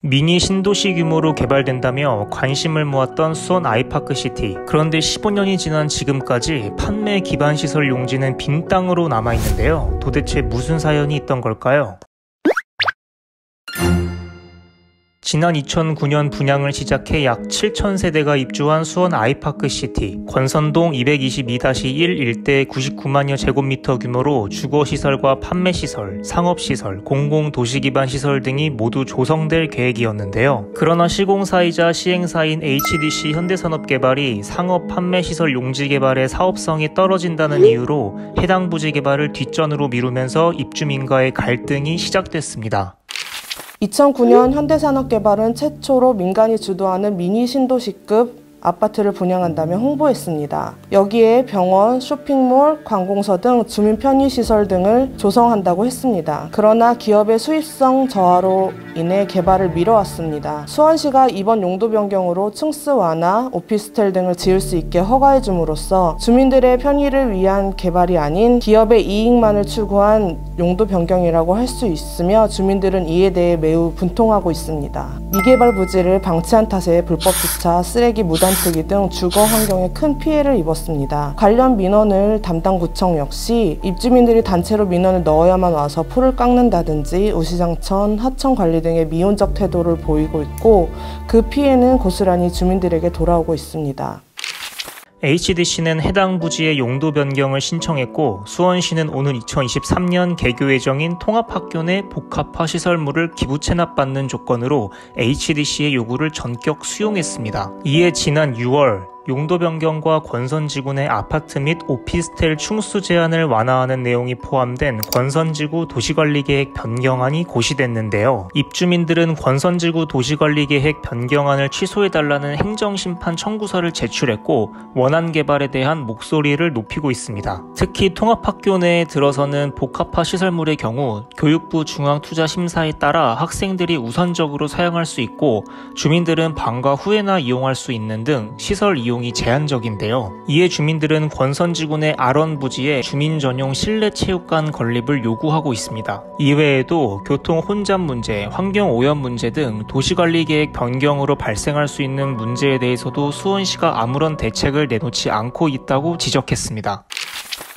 미니 신도시 규모로 개발된다며 관심을 모았던 수원 아이파크시티. 그런데 15년이 지난 지금까지 판매 기반 시설 용지는 빈 땅으로 남아있는데요. 도대체 무슨 사연이 있던 걸까요? 지난 2009년 분양을 시작해 약 7,000세대가 입주한 수원 아이파크시티. 권선동 222-1 일대 99만여 제곱미터 규모로 주거시설과 판매시설, 상업시설, 공공도시기반시설 등이 모두 조성될 계획이었는데요. 그러나 시공사이자 시행사인 HDC 현대산업개발이 상업 판매시설 용지 개발의 사업성이 떨어진다는 이유로 해당 부지 개발을 뒷전으로 미루면서 입주민과의 갈등이 시작됐습니다. 2009년 현대산업개발은 최초로 민간이 주도하는 미니 신도시급 아파트를 분양한다며 홍보했습니다. 여기에 병원, 쇼핑몰, 관공서 등 주민 편의시설 등을 조성한다고 했습니다. 그러나 기업의 수입성 저하로 인해 개발을 미뤄왔습니다. 수원시가 이번 용도 변경으로 층수 완화, 오피스텔 등을 지을 수 있게 허가해 줌으로써 주민들의 편의를 위한 개발이 아닌 기업의 이익만을 추구한 용도 변경이라고 할 수 있으며 주민들은 이에 대해 매우 분통하고 있습니다. 미개발 부지를 방치한 탓에 불법 주차, 쓰레기 무단 투기 등 주거 환경에 큰 피해를 입었습니다. 관련 민원을 담당 구청 역시 입주민들이 단체로 민원을 넣어야만 와서 풀을 깎는다든지 우시장천, 하천 관리 등의 미온적 태도를 보이고 있고 그 피해는 고스란히 주민들에게 돌아오고 있습니다. HDC는 해당 부지의 용도 변경을 신청했고 수원시는 오는 2023년 개교 예정인 통합학교 내 복합화 시설물을 기부 체납받는 조건으로 HDC의 요구를 전격 수용했습니다. 이에 지난 6월 용도 변경과 권선지구 내 아파트 및 오피스텔 충수 제한을 완화하는 내용이 포함된 권선지구 도시관리계획 변경안이 고시됐는데요. 입주민들은 권선지구 도시관리계획 변경안을 취소해달라는 행정심판 청구서를 제출했고 원안 개발에 대한 목소리를 높이고 있습니다. 특히 통합학교 내에 들어서는 복합화 시설물의 경우 교육부 중앙투자심사에 따라 학생들이 우선적으로 사용할 수 있고 주민들은 방과 후에나 이용할 수 있는 등 시설 이용이 제한적인데요. 이에 주민들은 권선지구 내 아런 부지에 주민 전용 실내 체육관 건립을 요구하고 있습니다. 이외에도 교통 혼잡 문제, 환경 오염 문제 등 도시관리 계획 변경으로 발생할 수 있는 문제에 대해서도 수원시가 아무런 대책을 내놓지 않고 있다고 지적했습니다.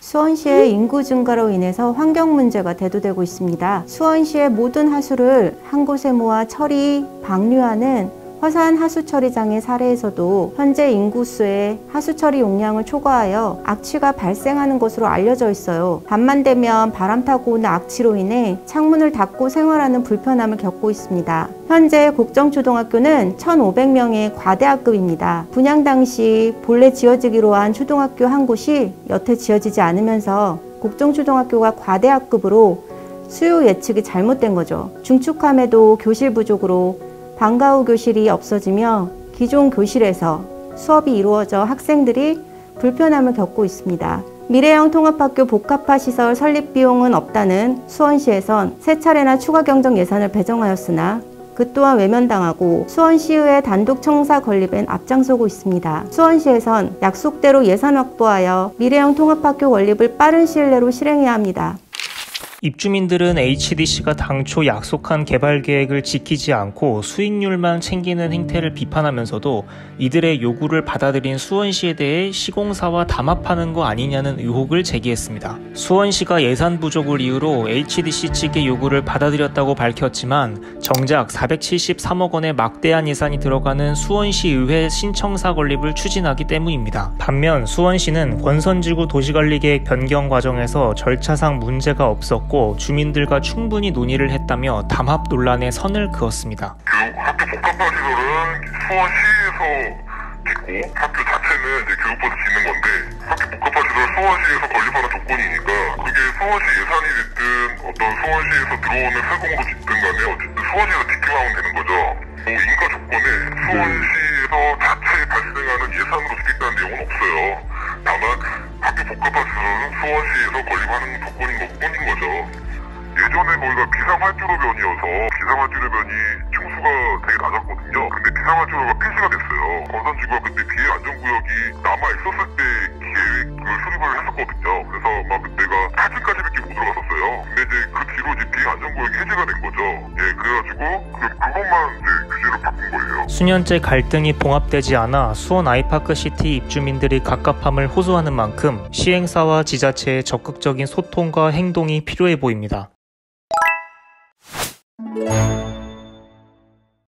수원시의 인구 증가로 인해서 환경 문제가 대두되고 있습니다. 수원시의 모든 하수를 한 곳에 모아 처리, 방류하는 화산 하수처리장의 사례에서도 현재 인구수의 하수처리 용량을 초과하여 악취가 발생하는 것으로 알려져 있어요. 밤만 되면 바람 타고 오는 악취로 인해 창문을 닫고 생활하는 불편함을 겪고 있습니다. 현재 곡정초등학교는 1,500명의 과대학급입니다. 분양 당시 본래 지어지기로 한 초등학교 한 곳이 여태 지어지지 않으면서 곡정초등학교가 과대학급으로 수요 예측이 잘못된 거죠. 중축함에도 교실 부족으로 방과 후 교실이 없어지며 기존 교실에서 수업이 이루어져 학생들이 불편함을 겪고 있습니다. 미래형 통합학교 복합화 시설 설립 비용은 없다는 수원시에선 세 차례나 추가 경정 예산을 배정하였으나 그 또한 외면당하고 수원시의회 단독 청사 건립엔 앞장서고 있습니다. 수원시에선 약속대로 예산 확보하여 미래형 통합학교 건립을 빠른 시일 내로 실행해야 합니다. 입주민들은 HDC가 당초 약속한 개발 계획을 지키지 않고 수익률만 챙기는 행태를 비판하면서도 이들의 요구를 받아들인 수원시에 대해 시공사와 담합하는 거 아니냐는 의혹을 제기했습니다. 수원시가 예산 부족을 이유로 HDC 측의 요구를 받아들였다고 밝혔지만 정작 473억 원의 막대한 예산이 들어가는 수원시의회 신청사 건립을 추진하기 때문입니다. 반면 수원시는 권선지구 도시관리계획 변경 과정에서 절차상 문제가 없었고 주민들과 충분히 논의를 했다며 담합 논란에 선을 그었습니다. 학교 복합화 시설은 수원시에서 짓고 학교 자체는 이제 교육부에서 짓는 건데 학교 복합화 시설 수원시에서 건립하는 조건이니까 그게 수원시 예산이 됐든 어떤 수원시에서 들어오는 세금으로 짓든 간에 어쨌든 수원시에서 지키면 하면 되는 거죠. 인가 조건에 수원시에서 자체에 발생하는 예산으로 짓겠다는 내용은 없어요. 다만 학교 복합화 시설은 수원시에서 건립하는 조건인 것뿐인 거죠. 예전에 거기가 비상활주로변이어서 비상활주로변이 층수가 되게 낮았거든요. 근데 비상활주로가 폐지가 됐어요. 권선지구가 그때 비해 안전구역이 남아있었을 때 계획을 수립을 했었거든요. 그래서 막 그때가 사진까지밖에 못 들어갔었어요. 근데 이제 그 뒤로 이제 비해 안전구역이 해제가 된 거죠. 예, 그래가지고 그것만 이제 수년째 갈등이 봉합되지 않아 수원 아이파크시티 입주민들이 갑갑함을 호소하는 만큼 시행사와 지자체의 적극적인 소통과 행동이 필요해 보입니다.